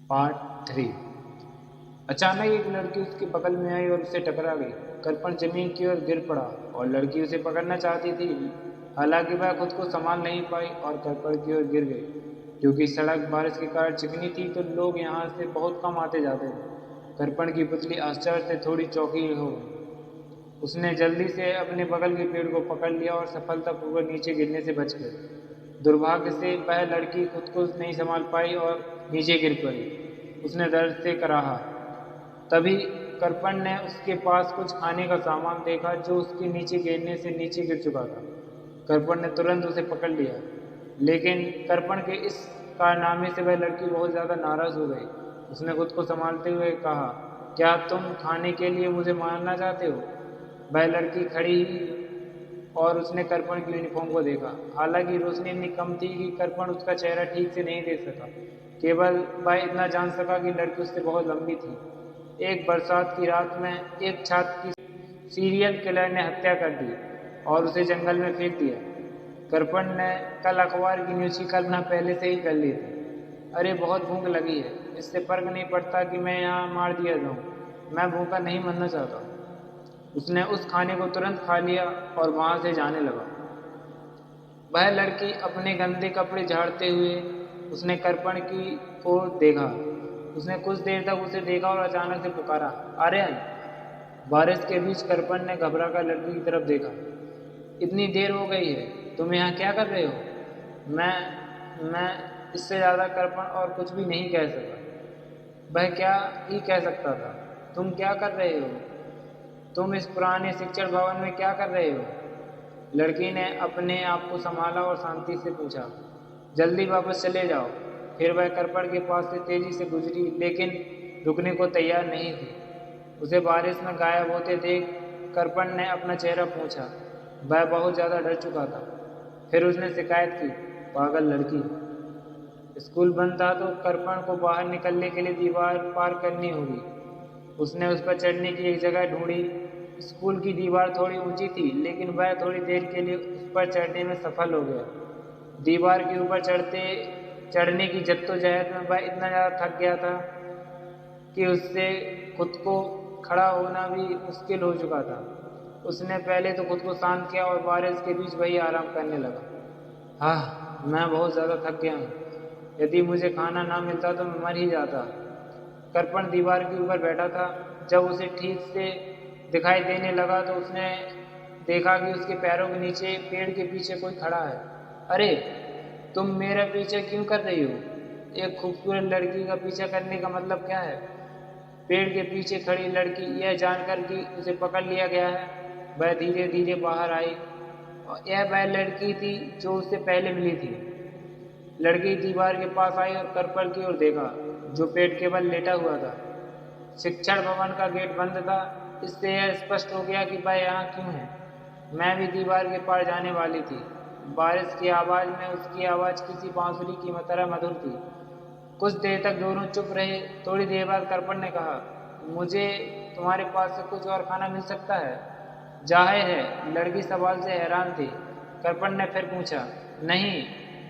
Part 3। अचानक एक लड़की उसके बगल में आई और उससे टकरा गई। कृपण जमीन की ओर गिर पड़ा और लड़की उसे पकड़ना चाहती थी। हालांकि वह खुद को संभाल नहीं पाई और कृपण की ओर गिर गई। क्योंकि सड़क बारिश के कारण चिकनी थी तो लोग यहाँ से बहुत कम आते जाते थे। कृपण की पुतली आश्चर्य से थोड़ी चौंकी हो गई। उसने जल्दी से अपने बगल के पेड़ को पकड़ लिया और सफलतापूर्वक नीचे गिरने से बच गई। दुर्भाग्य से वह लड़की खुद को नहीं संभाल पाई और नीचे गिर पड़ी। उसने दर्द से कराहा। तभी कृपण ने उसके पास कुछ खाने का सामान देखा जो उसके नीचे गिरने से नीचे गिर चुका था। कृपण ने तुरंत उसे पकड़ लिया, लेकिन कृपण के इस कारनामे से वह लड़की बहुत ज़्यादा नाराज़ हो गई। उसने खुद को संभालते हुए कहा, क्या तुम खाने के लिए मुझे मारना चाहते हो? वह लड़की खड़ी और उसने कृपण की यूनिफॉर्म को देखा। हालांकि रोशनी इतनी कम थी कि कृपण उसका चेहरा ठीक से नहीं देख सका। केवल वह इतना जान सका कि लड़की उससे बहुत लंबी थी। एक बरसात की रात में एक छात्र की सीरियल किलर ने हत्या कर दी और उसे जंगल में फेंक दिया। कृपण ने कल अखबार की न्यूज़ की कल्पना पहले से ही कर ली थी। अरे बहुत भूख लगी है, इससे फर्क नहीं पड़ता कि मैं यहाँ मार दिया जाऊँ, मैं भूखा नहीं मरना चाहता। उसने उस खाने को तुरंत खा लिया और वहाँ से जाने लगा। वह लड़की अपने गंदे कपड़े झाड़ते हुए उसने कृपण की ओर देखा। उसने कुछ देर तक उसे देखा और अचानक से पुकारा, आर्यन। बारिश के बीच कृपण ने घबरा कर लड़की की तरफ देखा। इतनी देर हो गई है, तुम यहाँ क्या कर रहे हो? मैं इससे ज़्यादा कृपण और कुछ भी नहीं कह सका। वह क्या ही कह सकता था। तुम क्या कर रहे हो? तुम इस पुराने शिक्षण भवन में क्या कर रहे हो? लड़की ने अपने आप को संभाला और शांति से पूछा, जल्दी वापस चले जाओ। फिर वह कृपण के पास से तेजी से गुजरी, लेकिन रुकने को तैयार नहीं थी। उसे बारिश में गायब होते देख कृपण ने अपना चेहरा पूछा। वह बहुत ज़्यादा डर चुका था। फिर उसने शिकायत की, पागल लड़की। स्कूल बंद था तो कृपण को बाहर निकलने के लिए दीवार पार करनी होगी। उसने उस पर चढ़ने की एक जगह ढूंढी। स्कूल की दीवार थोड़ी ऊंची थी, लेकिन वह थोड़ी देर के लिए उस पर चढ़ने में सफल हो गया। दीवार के ऊपर चढ़ने की जद्दोजहद में वह इतना ज़्यादा थक गया था कि उससे खुद को खड़ा होना भी मुश्किल हो चुका था। उसने पहले तो खुद को शांत किया और बारिश के बीच वही आराम करने लगा। मैं बहुत ज़्यादा थक गया हूँ। यदि मुझे खाना ना मिलता तो मैं मर ही जाता। कृपण दीवार के ऊपर बैठा था। जब उसे ठीक से दिखाई देने लगा तो उसने देखा कि उसके पैरों के नीचे पेड़ के पीछे कोई खड़ा है। अरे, तुम मेरा पीछा क्यों कर रही हो? एक खूबसूरत लड़की का पीछा करने का मतलब क्या है? पेड़ के पीछे खड़ी लड़की यह जानकर कि उसे पकड़ लिया गया है, वह धीरे धीरे बाहर आई। और यह वह लड़की थी जो उससे पहले मिली थी। लड़की दीवार के पास आई और कृपण की ओर देखा, जो पेड़ के बल लेटा हुआ था। शिक्षण भवन का गेट बंद था। इससे यह स्पष्ट हो गया कि वह यहाँ क्यों है। मैं भी दीवार के पार जाने वाली थी। बारिश की आवाज़ में उसकी आवाज़ किसी बांसुरी की तरह मधुर थी। कुछ देर तक दोनों चुप रहे। थोड़ी देर बाद कृपण ने कहा, मुझे तुम्हारे पास से कुछ और खाना मिल सकता है? जाहिर है लड़की सवाल से हैरान थी। कृपण ने फिर पूछा, नहीं,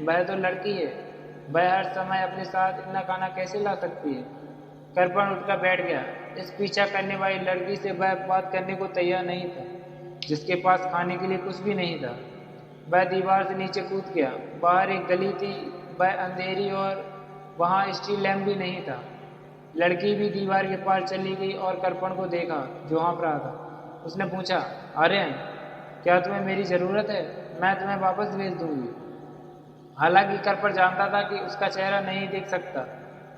वह तो लड़की है। वह हर समय अपने साथ इतना खाना कैसे ला सकती है? कृपण उठकर बैठ गया। इस पीछा करने वाली लड़की से वह बात करने को तैयार नहीं था, जिसके पास खाने के लिए कुछ भी नहीं था। वह दीवार से नीचे कूद गया। बाहर एक गली थी, वह अंधेरी और वहाँ स्ट्रीट लैम्प भी नहीं था। लड़की भी दीवार के पार चली गई और कृपण को देखा जो हाँफ रहा था। उसने पूछा, आर्यन, क्या तुम्हें मेरी ज़रूरत है? मैं तुम्हें वापस भेज दूंगी। हालांकि कृपण जानता था कि उसका चेहरा नहीं देख सकता,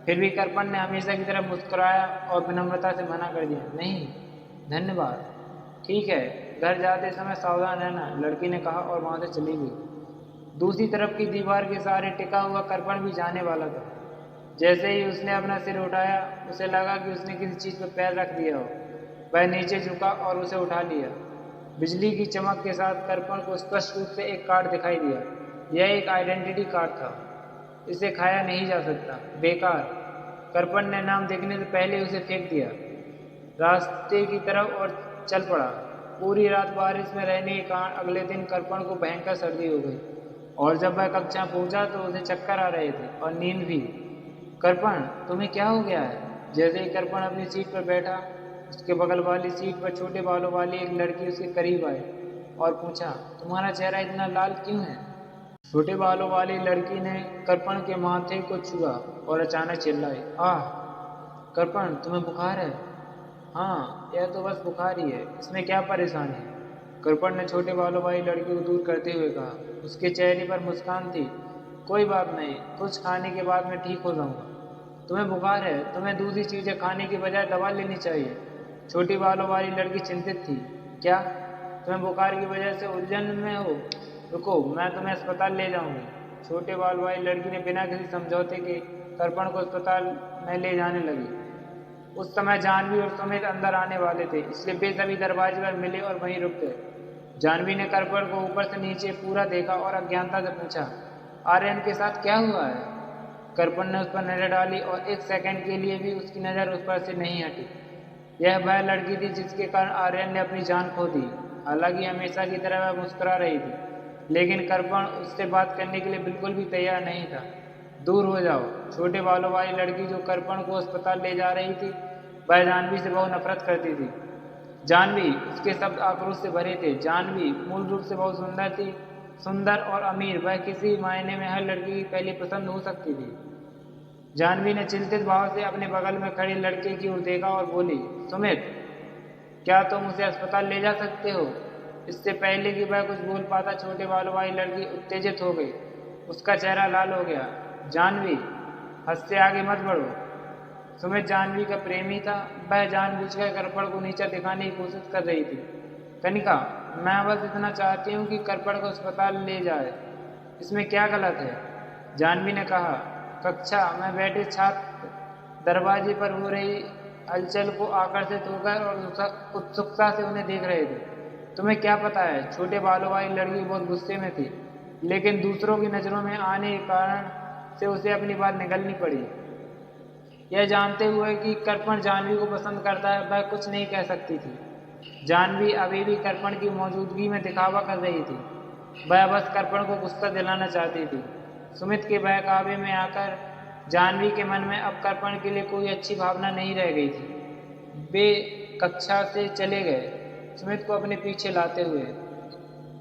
फिर भी कृपण ने हमेशा की तरह मुस्कुराया और विनम्रता से मना कर दिया, नहीं धन्यवाद। ठीक है, घर जाते समय सावधान रहना, लड़की ने कहा और वहाँ से चली गई। दूसरी तरफ की दीवार के सहारे टिका हुआ कृपण भी जाने वाला था। जैसे ही उसने अपना सिर उठाया, उसे लगा कि उसने किसी चीज़ पर पैर रख दिया हो। वह नीचे झुका और उसे उठा लिया। बिजली की चमक के साथ कृपण को स्पष्ट रूप से एक कार्ड दिखाई दिया। यह एक आइडेंटिटी कार्ड था। इसे खाया नहीं जा सकता, बेकार। कृपण ने नाम देखने से पहले उसे फेंक दिया रास्ते की तरफ और चल पड़ा। पूरी रात बारिश में रहने के कारण अगले दिन कृपण को भयंकर सर्दी हो गई और जब वह कक्षा पहुंचा तो उसे चक्कर आ रहे थे और नींद भी। कर्पण, तुम्हें क्या हो गया है? जैसे ही कर्पण अपनी सीट पर बैठा, उसके बगल वाली सीट पर छोटे बालों वाली एक लड़की उसके करीब आई और पूछा, तुम्हारा चेहरा इतना लाल क्यों है? छोटे बालों वाली लड़की ने कर्पण के माथे को छुआ और अचानक चिल्लाई, आह! कर्पण, तुम्हें बुखार है? हाँ, यह तो बस बुखार ही है, इसमें क्या परेशानी है? कृपण ने छोटे बालों वाली लड़की को दूर करते हुए कहा। उसके चेहरे पर मुस्कान थी। कोई बात नहीं, कुछ खाने के बाद मैं ठीक हो जाऊंगा। तुम्हें बुखार है, तुम्हें दूसरी चीजें खाने की बजाय दवा लेनी चाहिए। छोटी बालों वाली लड़की चिंतित थी। क्या तुम्हें बुखार की वजह से उलझन में हो? रुको, मैं तुम्हें अस्पताल ले जाऊंगी। छोटे बाल वाली लड़की ने बिना किसी समझौते के कृपण को अस्पताल में ले जाने लगी। उस समय जानवी और सुमित अंदर आने वाले थे, इसलिए वे सभी दरवाजे पर मिले और वहीं रुक गए। जानवी ने कर्पण को ऊपर से नीचे पूरा देखा और अज्ञानता से पूछा, आर्यन के साथ क्या हुआ है? कर्पण ने उस पर नजर डाली और एक सेकंड के लिए भी उसकी नजर उस पर से नहीं हटी। यह वह लड़की थी जिसके कारण आर्यन ने अपनी जान खो दी। हालांकि हमेशा की तरह वह मुस्कुरा रही थी, लेकिन कर्पण उससे बात करने के लिए बिल्कुल भी तैयार नहीं था। दूर हो जाओ। छोटे बालों वाली लड़की जो कर्पण को अस्पताल ले जा रही थी, वह जानवी से बहुत नफरत करती थी। जानवी, उसके शब्द आक्रोश से भरे थे। जानवी मूल रूप से बहुत सुंदर थी, सुंदर और अमीर। वह किसी मायने में हर लड़की की पहली पसंद हो सकती थी। जानवी ने चिंतित भाव से अपने बगल में खड़े लड़के की ओर देखा और बोली, सुमित, क्या तुम उसे अस्पताल ले जा सकते हो? इससे पहले कि वह कुछ बोल पाता, छोटे बालों वाली लड़की उत्तेजित हो गई। उसका चेहरा लाल हो गया। जानवी, हद से आगे मत बढ़ो। सुमित जानवी का प्रेमी था। वह जानबूझकर कृपण को नीचा दिखाने की कोशिश कर रही थी। कनिका, मैं बस इतना चाहती हूँ कि कृपण को अस्पताल ले जाए, इसमें क्या गलत है? जानवी ने कहा। कक्षा में बैठे छात्र दरवाजे पर हो रही हलचल को आकर्षित होकर और उत्सुकता से उन्हें देख रहे थे। तुम्हें क्या पता है? छोटे बालों वाली लड़की बहुत गुस्से में थी, लेकिन दूसरों की नजरों में आने के कारण से उसे अपनी बात निगलनी पड़ी। यह जानते हुए कि कृपण जानवी को पसंद करता है, वह कुछ नहीं कह सकती थी। जानवी अभी भी कृपण की मौजूदगी में दिखावा कर रही थी। वह बस कृपण को गुस्सा दिलाना चाहती थी। सुमित के बहकावे में आकर जानवी के मन में अब कृपण के लिए कोई अच्छी भावना नहीं रह गई थी। वे कक्षा से चले गए, सुमित को अपने पीछे लाते हुए।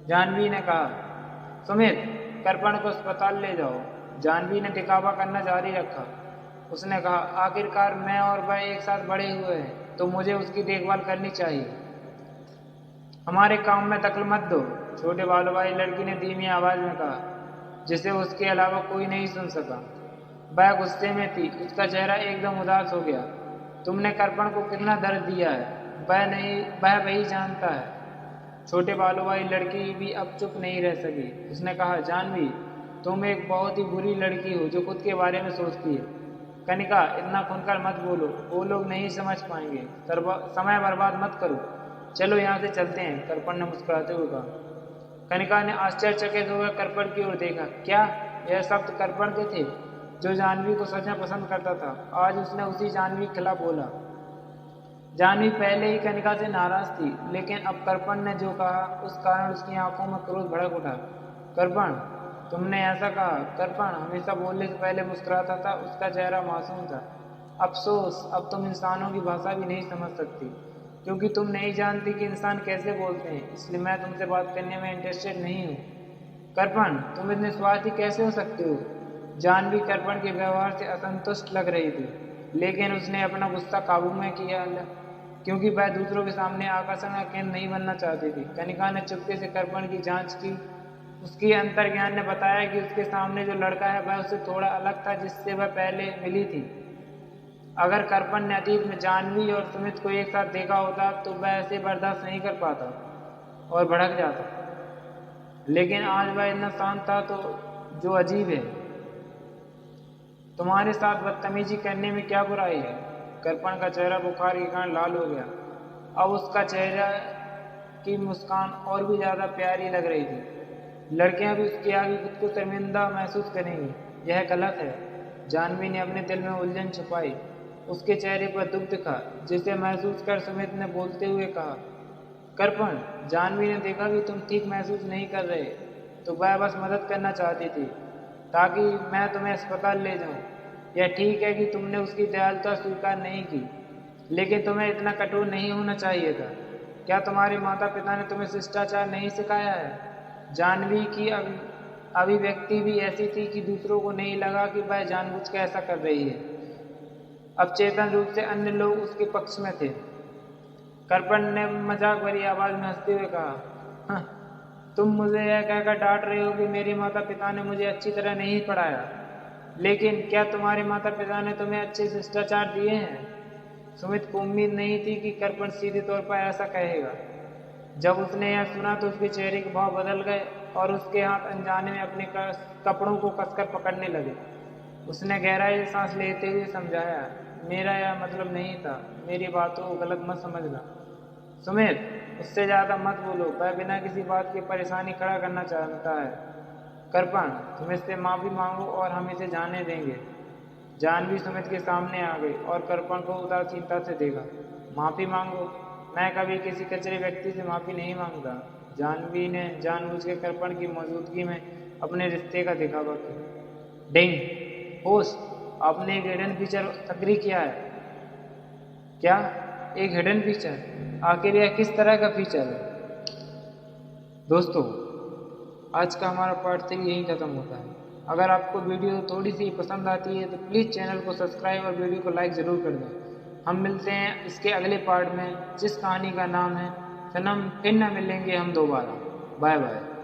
जानवी ने कहा, सुमित, कृपण को अस्पताल ले जाओ। जानवी ने दिखावा करना जारी रखा। उसने कहा, आखिरकार मैं और वह एक साथ बड़े हुए हैं, तो मुझे उसकी देखभाल करनी चाहिए। हमारे काम में दखल मत दो, छोटे बालों वाली लड़की ने धीमी आवाज में कहा, जिसे उसके अलावा कोई नहीं सुन सका। वह गुस्से में थी। उसका चेहरा एकदम उदास हो गया। तुमने कृपण को कितना दर्द दिया है, वह वही जानता है। छोटे बालों वाली लड़की भी अब चुप नहीं रह सकी। उसने कहा, जानवी, तुम एक बहुत ही बुरी लड़की हो जो खुद के बारे में सोचती है। कनिका, इतना खुलकर मत बोलो, वो लोग नहीं समझ पाएंगे। समय बर्बाद मत करो। चलो यहाँ से चलते हैं, कृपण ने मुस्कुराते हुए कहा। कनिका ने आश्चर्यचकित होकर कृपण की ओर देखा। क्या यह शब्द कृपण के थे, जो जानवी को सच में पसंद करता था? आज उसने उसी जानवी के खिलाफ बोला। जानवी पहले ही कनिका से नाराज थी, लेकिन अब कृपण ने जो कहा, उस कारण उसकी आंखों में क्रोध भड़क उठा। कृपण, तुमने ऐसा कहा? कृपण हमेशा बोलने से पहले मुस्कुराता था। उसका चेहरा मासूम था। अफसोस, अब तुम इंसानों की भाषा भी नहीं समझ सकती, क्योंकि तुम नहीं जानती कि इंसान कैसे बोलते हैं। इसलिए मैं तुमसे बात करने में इंटरेस्टेड नहीं हूँ। कृपण, तुम इतने स्वार्थी कैसे हो सकते हो? जानवी कृपण के व्यवहार से असंतुष्ट लग रही थी, लेकिन उसने अपना गुस्सा काबू में किया, क्योंकि वह दूसरों के सामने आकर्षण का केंद्र नहीं बनना चाहती थी। कनिका ने चुपके से कृपण की जांच की। उसकी अंतर्ज्ञान ने बताया कि उसके सामने जो लड़का है वह उससे थोड़ा अलग था जिससे वह पहले मिली थी। अगर कृपण ने अतीत में जानवी और सुमित को एक साथ देखा होता तो वह ऐसे बर्दाश्त नहीं कर पाता और भड़क जाता, लेकिन आज वह इतना शांत था तो जो अजीब है। तुम्हारे साथ बदतमीजी करने में क्या बुराई है? कृपण का चेहरा बुखार के कारण लाल हो गया। अब उसका चेहरा की मुस्कान और भी ज्यादा प्यारी लग रही थी। लड़कियां भी उसके आगे खुद को शर्मिंदा महसूस करेंगी। यह गलत है। जानवी ने अपने दिल में उलझन छुपाई। उसके चेहरे पर दुख दिखा, जिसे महसूस कर सुमित ने बोलते हुए कहा, कृपण, जानवी ने देखा कि तुम ठीक महसूस नहीं कर रहे, तो वह बस मदद करना चाहती थी, ताकि मैं तुम्हें अस्पताल ले जाऊं। यह ठीक है कि तुमने उसकी दयालुता स्वीकार नहीं की, लेकिन तुम्हें इतना कठोर नहीं होना चाहिए था। क्या तुम्हारे माता पिता ने तुम्हें शिष्टाचार नहीं सिखाया है? जाह्नवी की अभिव्यक्ति भी ऐसी थी कि दूसरों को नहीं लगा कि वह जानबूझ कर ऐसा कर रही है। अब चेतन रूप से अन्य लोग उसके पक्ष में थे। कृपण ने मजाक भरी आवाज में हंसते हुए कहा, "हाँ, तुम मुझे यह कहकर डांट रहे हो कि मेरे माता पिता ने मुझे अच्छी तरह नहीं पढ़ाया, लेकिन क्या तुम्हारे माता पिता ने तुम्हें अच्छे शिष्टाचार दिए हैं?" सुमित को उम्मीद नहीं थी कि कृपण सीधे तौर पर ऐसा कहेगा। जब उसने यह सुना तो उसके चेहरे के भाव बदल गए और उसके हाथ अनजाने में अपने कपड़ों को कसकर पकड़ने लगे। उसने गहराई से सांस लेते हुए समझाया, "मेरा यह मतलब नहीं था, मेरी बातों को गलत मत समझना। सुमित, उससे ज़्यादा मत बोलो, वह बिना किसी बात की परेशानी खड़ा करना चाहता है। कृपण, तुम इससे माफ़ी मांगो और हम इसे जाने देंगे।" जाह्नवी सुमित के सामने आ गई और कृपण को उदासीनता से देखा। "माफ़ी मांगो? मैं कभी किसी कचरे व्यक्ति से माफ़ी नहीं मांगता।" जाह्नवी ने जानबूझ के कृपण की मौजूदगी में अपने रिश्ते का दिखावा किया। डिंग! होश! आपने एक हिडन फीचर सक्रिय किया है। क्या? एक हिडन फीचर? आखिर यह किस तरह का फीचर है? दोस्तों, आज का हमारा पार्ट 3 यहीं ख़त्म होता है। अगर आपको वीडियो थोड़ी सी पसंद आती है तो प्लीज़ चैनल को सब्सक्राइब और वीडियो को लाइक ज़रूर कर दें। हम मिलते हैं इसके अगले पार्ट में, जिस कहानी का नाम है सनम। फिर न मिलेंगे हम दोबारा। Bye bye.